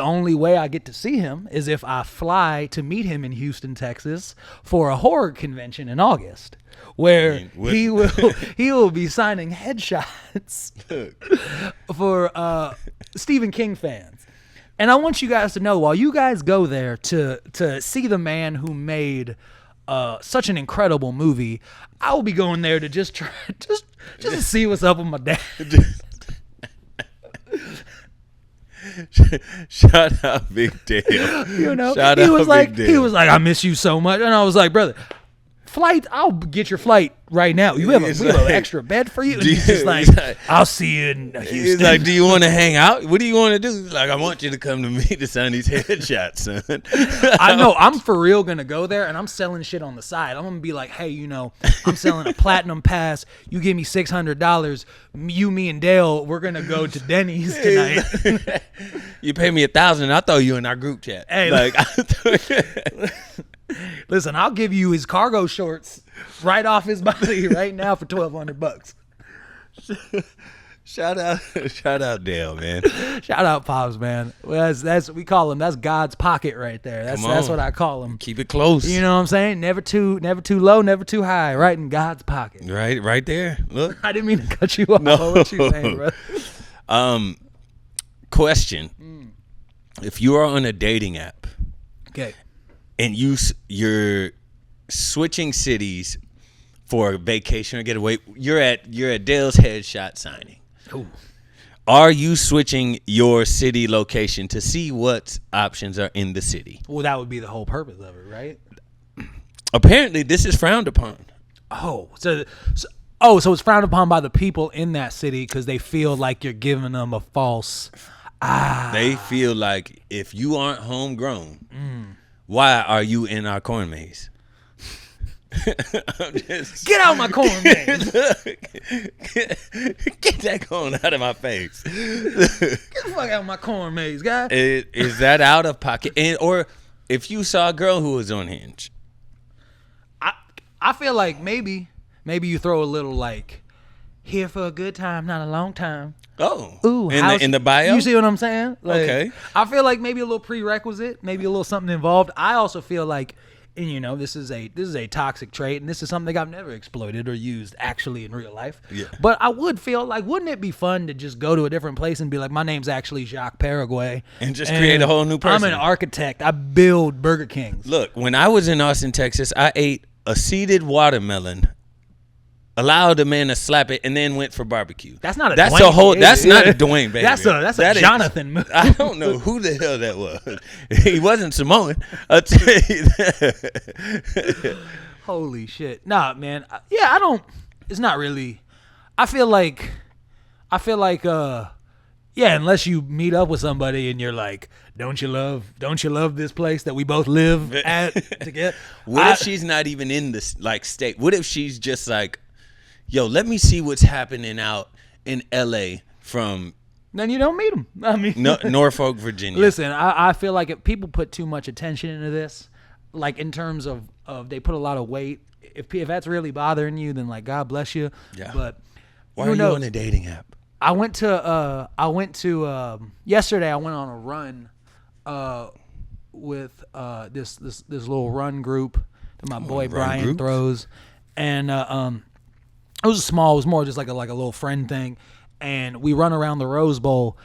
only way I get to see him is if I fly to meet him in Houston, Texas, for a horror convention in August, where he will be signing headshots for Stephen King fans. And I want you guys to know, while you guys go there to see the man who made such an incredible movie, I will be going there to just to see what's up with my dad. Shout out Big Dale. He was like, I miss you so much, and I was like, brother, flight, I'll get your flight right now. We have an extra bed for you. And he's just like, I'll see you in Houston. He's like, do you want to hang out? What do you want to do? He's like, I want you to come to me to sign these headshots, son. I know. I'm for real going to go there, and I'm selling shit on the side. I'm going to be like, hey, I'm selling a platinum pass. You give me $600. You, me, and Dale, we're going to go to Denny's tonight. You pay me $1,000, I'll throw you in our group chat. Hey, listen, I'll give you his cargo shorts right off his body right now for $1,200. Shout out Dale, man. Shout out Pops, man. We call him. That's God's pocket right there. That's what I call him. Keep it close. You know what I'm saying? Never too low, never too high. Right in God's pocket. Right there. Look, I didn't mean to cut you off. No. What you saying, bro? Question: If you are on a dating app, okay, and you're switching cities for a vacation or getaway, you're at Dale's headshot signing. Ooh. Are you switching your city location to see what options are in the city? Well, that would be the whole purpose of it, right? Apparently, this is frowned upon. So it's frowned upon by the people in that city because they feel like you're giving them a false. They feel like if you aren't homegrown, why are you in our corn maze? Get out of my corn maze. Get that corn out of my face. Get the fuck out of my corn maze, guy. Is that out of pocket? Or if you saw a girl who was on Hinge, I feel like maybe you throw a little like, here for a good time, not a long time. Oh, ooh, in the bio. You see what I'm saying? Like, okay. I feel like maybe a little prerequisite, maybe a little something involved. I also feel like, and this is a toxic trait, and this is something I've never exploited or used actually in real life. Yeah. But I would feel like, wouldn't it be fun to just go to a different place and be like, my name's actually Jacques Paraguay, and just create a whole new person. I'm an architect. I build Burger Kings. Look, when I was in Austin, Texas, I ate a seeded watermelon, allowed a man to slap it, and then went for barbecue. That's not a That's Dwayne. A whole. That's not a Dwayne, baby. That's a Jonathan move. I don't know who the hell that was. He wasn't Samoan. I'll tell you that. Holy shit. Nah, man. I don't. It's not really. I feel like. Unless you meet up with somebody and you're like, don't you love this place that we both live at together? What if she's not even in this state? What if she's just like, yo, let me see what's happening out in LA from. Then you don't meet them. I mean, Norfolk, Virginia. Listen, I feel like if people put too much attention into this, like in terms of they put a lot of weight. If that's really bothering you, then like God bless you. Yeah. But why are you on a dating app? I went to yesterday. I went on a run with this little run group that my boy Brian throws, and it was more just like a little friend thing, and we run around the Rose Bowl,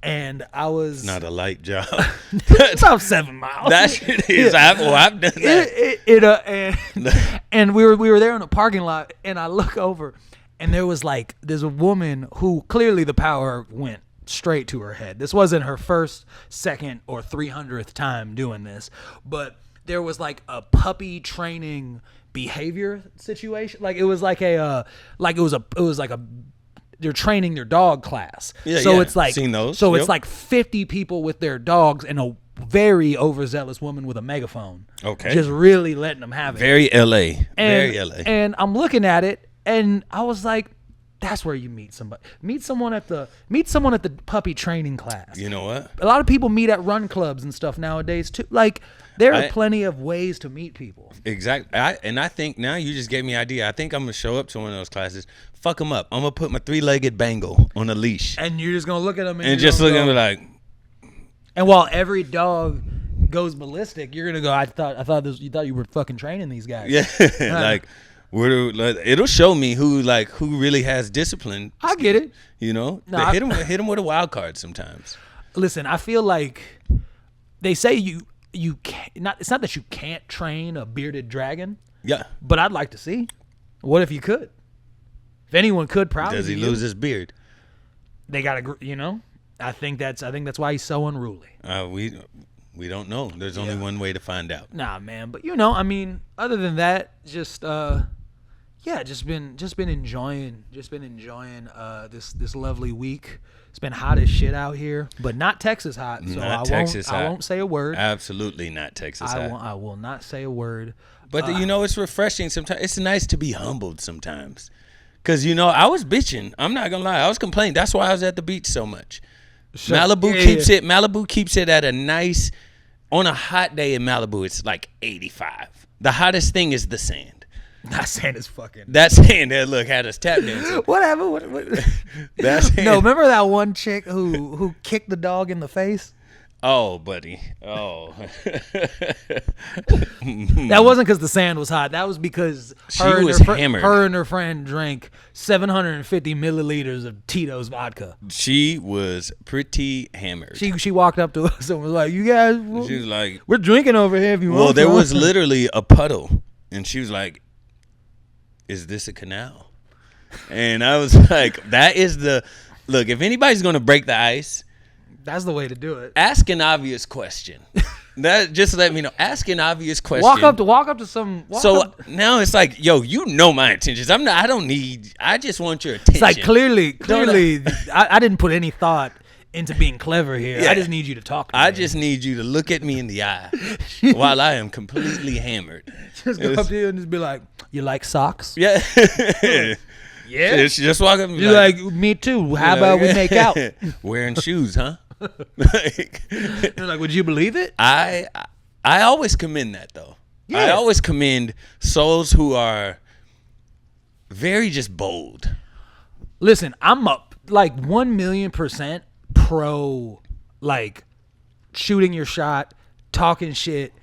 and I was not a light job. It's about 7 miles. That shit is. I've done that. And we were there in a parking lot, and I look over. And there's a woman who clearly the power went straight to her head. This wasn't her first, second, or 300th time doing this, but there was like a puppy training behavior situation. Like it was like they're training their dog class. Yeah, so yeah. it's like Seen those. So Yep. it's like 50 people with their dogs and very overzealous woman with a megaphone. Okay. Just really letting them have it. Very LA. Very LA. And I'm looking at it, and I was like, that's where you meet somebody. Meet someone at the puppy training class. You know what? A lot of people meet at run clubs and stuff nowadays too. Like, there are plenty of ways to meet people. Exactly. I think now you just gave me an idea. I think I'm going to show up to one of those classes, fuck them up. I'm going to put my 3-legged Bengal on a leash. And you're just going to look at them and just look at them like. And while every dog goes ballistic, you're going to go, you thought you were fucking training these guys. Yeah. Like, it'll show me who really has discipline. I get it. You know? Hit them with a wild card sometimes. Listen, I feel like they say you can't, it's not that you can't train a bearded dragon. Yeah. But I'd like to see. What if you could? If anyone could, probably. Does he lose his beard? They got to, I think that's why he's so unruly. We don't know. There's only one way to find out. Nah, man. But I mean, other than that, just been enjoying this lovely week. It's been hot as shit out here, but not Texas hot. So I won't say a word. Absolutely not Texas hot. I will not say a word. But it's refreshing sometimes. It's nice to be humbled sometimes. Cause I was bitching. I'm not gonna lie. I was complaining. That's why I was at the beach so much. Sure. Malibu keeps it at a nice. On a hot day in Malibu, it's like 85. The hottest thing is the sand. That sand is fucking. That sand that had us tap dancing. Whatever. What? No, remember that one chick who kicked the dog in the face? Oh, buddy. Oh. That wasn't because the sand was hot. That was because hammered. Her and her friend drank 750 milliliters of Tito's vodka. She was pretty hammered. She walked up to us and was like, "You guys, she was like, we're drinking over here if you want." Well, there was literally a puddle, and she was like, "Is this a canal?" And I was like, "That is the look. If anybody's gonna break the ice." That's the way to do it. Ask an obvious question. That just let me know. Ask an obvious question. Walk up to some. Now it's like, yo, my intentions. I just want your attention. It's like clearly, I didn't put any thought into being clever here. Yeah. I just need you to talk to me. I just need you to look at me in the eye while I am completely hammered. Just go up to you and just be like, "You like socks?" Yeah. Yeah. She just walk up and be like, "Me too. How about we make out?" Wearing shoes, huh? They're like, "Would you believe it?" I always commend that though. Yeah. I always commend souls who are very just bold. Listen, I'm up like 1,000,000% pro, like shooting your shot, talking shit,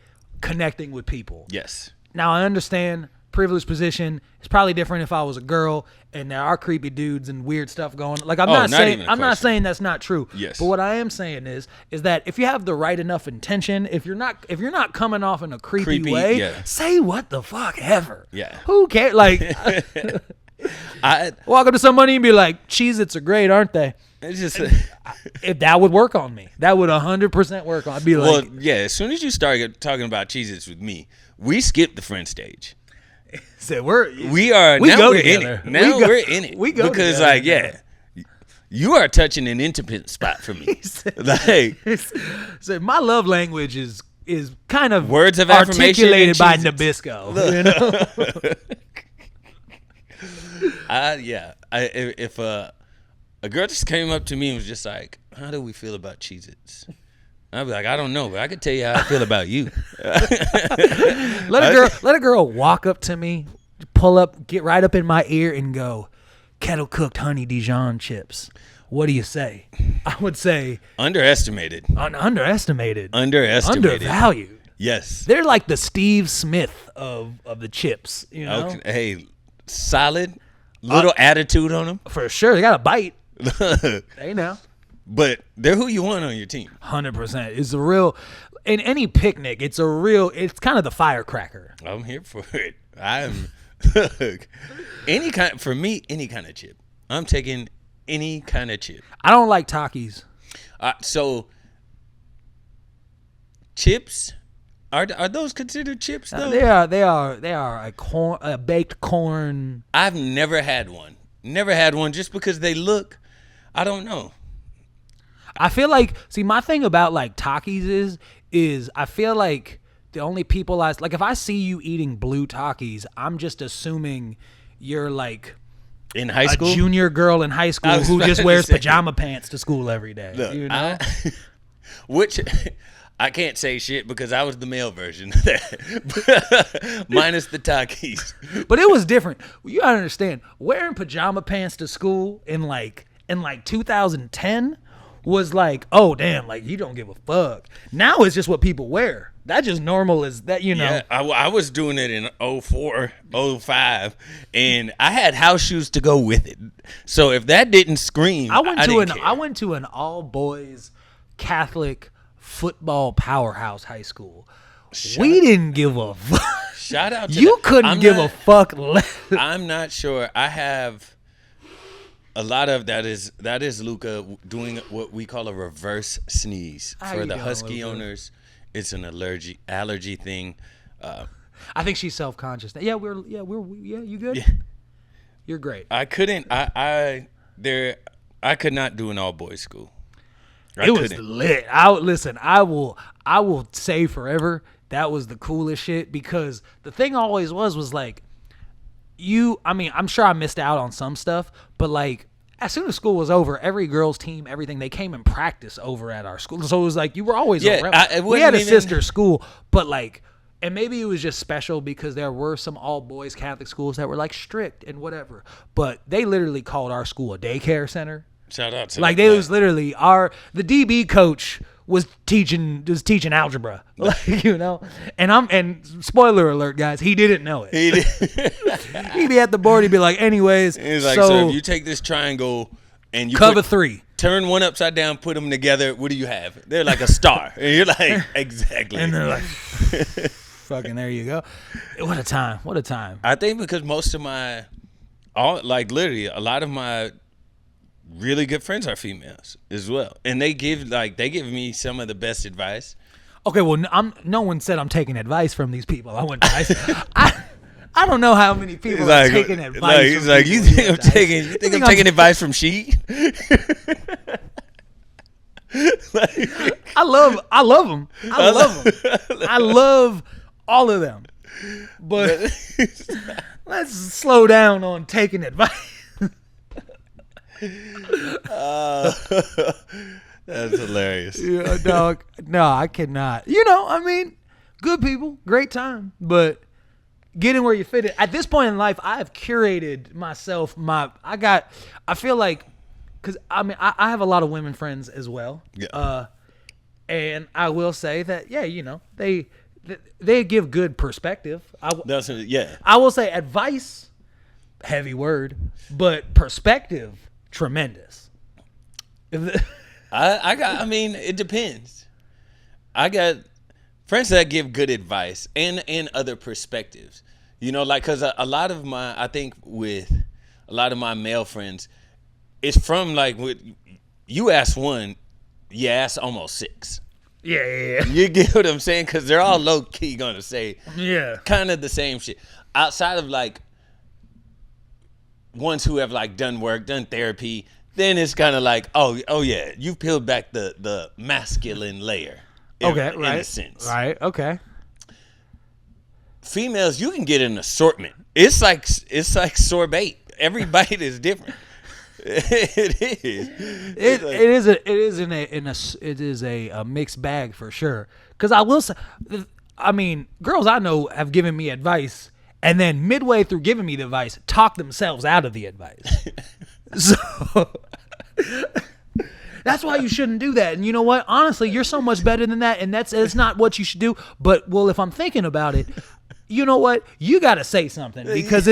connecting with people. Yes. Now I understand privileged position. It's probably different if I was a girl and there are creepy dudes and weird stuff going. Like I'm not saying that's not true. Yes. But what I am saying is that if you have the right enough intention, if you're not coming off in a creepy way, say what the fuck ever. Yeah. Who cares? Like I walk up to somebody and be like, "Cheez-Its are great, aren't they?" It's just if that would work on me, that would 100% work on. I'd be like, well, yeah. As soon as you start talking about Cheez-Its with me, we skip the friend stage. So we're in it. Now we're in it. We go because together. you are touching an intimate spot for me. So my love language is kind of words of articulated by Cheez-Its. Nabisco. If a girl just came up to me and was just like, "How do we feel about Cheez-Its?" I'd be like, "I don't know, but I could tell you how I feel about you." Let a girl walk up to me, pull up, get right up in my ear and go, "Kettle cooked honey Dijon chips. What do you say?" I would say underestimated. Underestimated. Undervalued. Yes. They're like the Steve Smith of the chips, you know? Okay. Hey, solid. Little attitude on them. For sure. They got a bite. Hey now. But they're who you want on your team. 100%. It's a real, in any picnic, it's kind of the firecracker. I'm here for it. Any kind of chip. I'm taking any kind of chip. I don't like Takis. So chips, are those considered chips though? They are a baked corn. I've never had one. Never had one just because they look, I don't know. I feel like, see, my thing about like Takis is I feel like the only people like if I see you eating blue Takis, I'm just assuming you're like in high school, a junior girl in high school who just wears pajama pants to school every day. Look, you know, which I can't say shit because I was the male version of that, minus the Takis. But it was different. You gotta understand, wearing pajama pants to school in 2010 was like, oh damn, like you don't give a fuck. Now it's just what people wear. That just normal as that, you know. Yeah, I was doing it in 04, 05, and I had house shoes to go with it. So if that didn't scream, I went to an all boys Catholic football powerhouse high school. We didn't give a fuck. Shout out to you couldn't give a fuck less. I'm not sure. I have a lot of that is Luca doing what we call a reverse sneeze. For the husky owners, it's an allergy thing. I think she's self-conscious. Yeah, you good? Yeah. You're great. I couldn't I could not do an all boys school. It was lit. I will say forever that was the coolest shit, because the thing always was like, I'm sure I missed out on some stuff, but like as soon as school was over, every girls team, everything, they came and practiced over at our school. So it was like you were always around. We had a sister school, but like, and maybe it was just special because there were some all boys Catholic schools that were like strict and whatever, but they literally called our school a daycare center. Shout out to like they was literally the DB coach was teaching algebra, like, you know, and spoiler alert, guys, he didn't know it. He'd be at the board, he'd be like, anyways, he's like, so if you take this triangle and you cover 3, turn one upside down, put them together, what do you have? They're like a star, and you're like, exactly, and they're like, fucking, there you go. What a time! I think because most of literally a lot of my really good friends are females as well, and they give me some of the best advice. Okay, well, no one said I'm taking advice from these people. I don't know how many people are taking advice. He's like, you think I'm taking advice from she? I love them. I love all of them. But let's slow down on taking advice. That's hilarious. Yeah, dog. No, I cannot. You know, I mean, good people, great time, but getting where you fit it. At this point in life, I have curated myself. I feel like, because I mean, I have a lot of women friends as well. Yeah. And I will say that, yeah, you know, they give good perspective. I will say advice, heavy word, but perspective, tremendous. I mean, it depends. I got friends that give good advice and other perspectives. You know, like, because a lot of my male friends, it's from like, you ask one, you ask almost 6. Yeah. You get what I'm saying? Because they're all low key gonna say kind of the same shit. Outside of like ones who have like done therapy, then it's kind of like, oh yeah, you've peeled back the masculine layer. In a sense. Right. Okay. Females, you can get an assortment. It's like sorbet. Every bite is different. It is a mixed bag for sure. Because I will say, I mean, girls I know have given me advice, and then midway through giving me the advice, talk themselves out of the advice. So that's why you shouldn't do that. And you know what? Honestly, you're so much better than that, and it's not what you should do. But if I'm thinking about it, you know what? You got to say something, because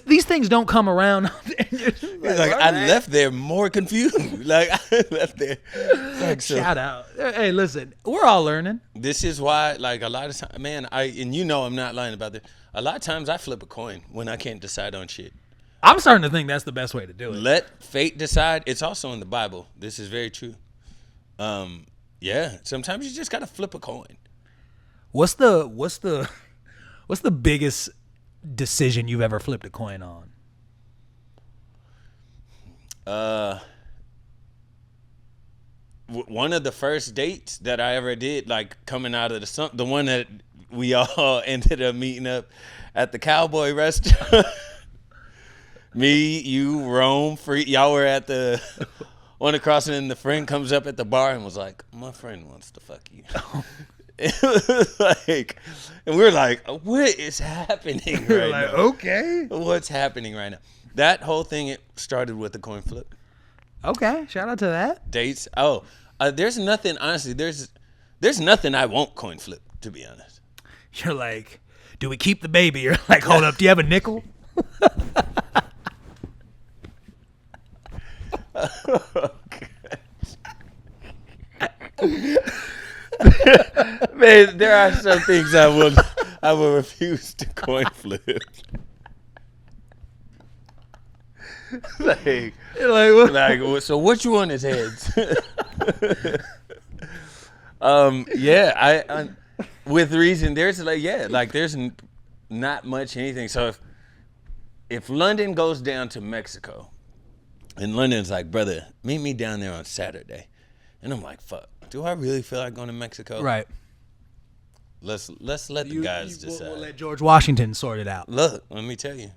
these things don't come around. I left there more confused. Like, I left there. Like, shout out. Hey, listen, we're all learning. This is why, like, a lot of times, man, and you know I'm not lying about this. A lot of times I flip a coin when I can't decide on shit. I'm starting to think that's the best way to do it. Let fate decide. It's also in the Bible. This is very true. Yeah, sometimes you just got to flip a coin. What's the biggest decision you've ever flipped a coin on? one of the first dates that I ever did, like coming out of the one that we all ended up meeting up at the Cowboy restaurant. Me, you, Rome, Free, y'all were at the on the crossing, and the friend comes up at the bar and was like, "My friend wants to fuck you." It was like, and we were like, "What is happening right like, now? Okay, What's happening right now?" That whole thing, it started with a coin flip. Okay, shout out to that. Dates. There's nothing. Honestly, there's nothing I won't coin flip. To be honest, you're like, do we keep the baby? You're like, hold up, do you have a nickel? Man, there are some things I will refuse to coin flip. like What? So what you want is heads. Yeah, I with reason. There's there's not much anything. So if London goes down to Mexico, and London's like, brother, meet me down there on Saturday, and I'm like, fuck, do I really feel like going to Mexico? Right. Let's let the guys decide. We'll let George Washington sort it out. Look, let me tell you,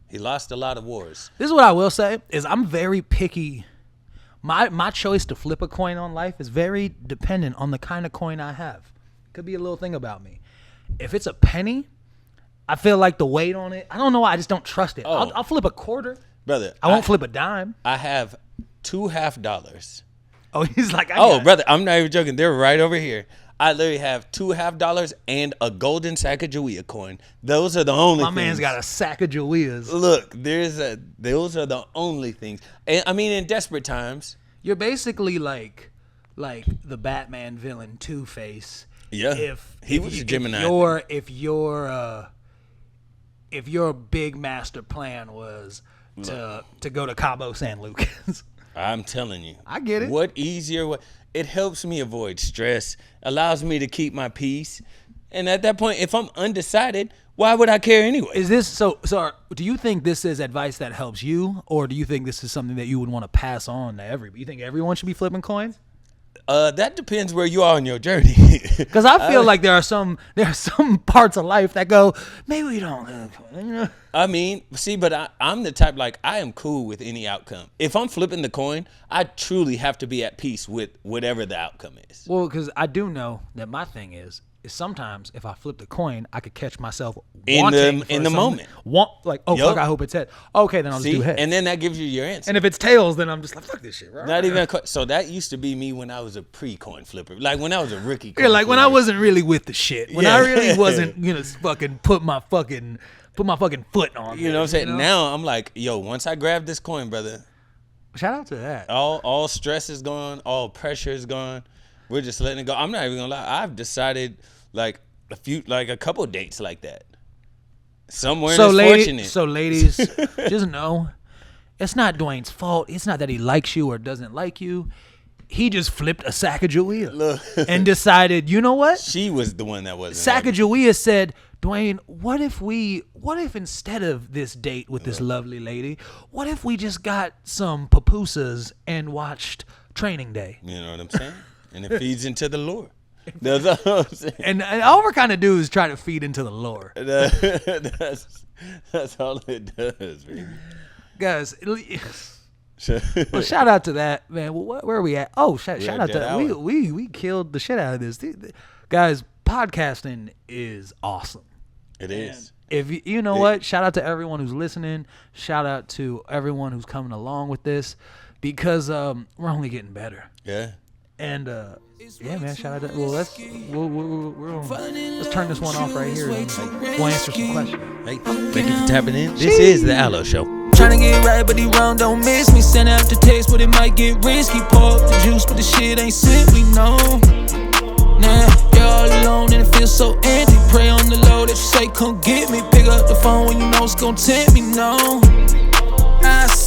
he lost a lot of wars. This is what I will say, is I'm very picky. My choice to flip a coin on life is very dependent on the kind of coin I have. Could be a little thing about me. If it's a penny, I feel like the weight on it, I don't know why, I just don't trust it. Oh. I'll flip a quarter. Brother, I won't flip a dime. I have $2 $half. Oh, he's like, brother, I'm not even joking. They're right over here. I literally have $2 $half and a golden Sacagawea coin. Those are the only things. My man's got a Sacagaweas. Look, those are the only things. And I mean, in desperate times. You're basically like the Batman villain Two-Face. Yeah. If he was a Gemini. If your big master plan was to go to Cabo San Lucas. I'm telling you. I get it. What easier way? It helps me avoid stress, allows me to keep my peace. And at that point, if I'm undecided, why would I care anyway? Is this so do you think this is advice that helps you, or do you think this is something that you would want to pass on to everybody? You think everyone should be flipping coins? That depends where you are on your journey. Because I feel like there are some parts of life that go, maybe we don't. You know? I mean, see, but I'm the type, like, I am cool with any outcome. If I'm flipping the coin, I truly have to be at peace with whatever the outcome is. Well, because I do know that my thing is sometimes if I flip the coin, I could catch myself in the moment. Fuck, I hope it's head. Okay, then I'll just do head. And then that gives you your answer. And if it's tails, then I'm just like, fuck this shit, right? Not even so that used to be me when I was a pre-coin flipper. Like when I was a rookie coin Yeah, like flipper. when I wasn't really with the shit. When I really wasn't gonna fucking put my fucking foot on. You know what I'm saying? You know? Now I'm like, yo, once I grab this coin, brother. Shout out to that. All stress is gone, all pressure is gone. We're just letting it go. I'm not even gonna lie. I've decided like a couple dates like that. Somewhere fortunate. So ladies, just know, it's not Dwayne's fault. It's not that he likes you or doesn't like you. He just flipped a Sacagawea and decided, you know what? She was the one that wasn't. Sacagawea said, Dwayne, what if instead of this date with this lovely lady, what if we just got some pupusas and watched Training Day? You know what I'm saying? And it feeds into the lore. That's all I'm saying. And all we're kind of do is try to feed into the lore. That's all it does, baby. Guys, well, shout out to that, man. Well, where are we at? Oh, shout out to that. We killed the shit out of this. Guys, podcasting is awesome. It is. If you know what, shout out to everyone who's listening. Shout out to everyone who's coming along with this, because we're only getting better. Yeah. And yeah, man, shout out to let's turn this one off right here and we'll answer some questions. Hey, thank you for tapping in. This is the ALOWE Show. Tryna get right, but he wrong, don't miss me. Send out the text, but it might get risky. Pour up the juice, but the shit ain't simply known. Nah, you're all alone and it feels so empty. Pray on the Lord that you say, come get me. Pick up the phone when you know it's gon' tempt me, no. I say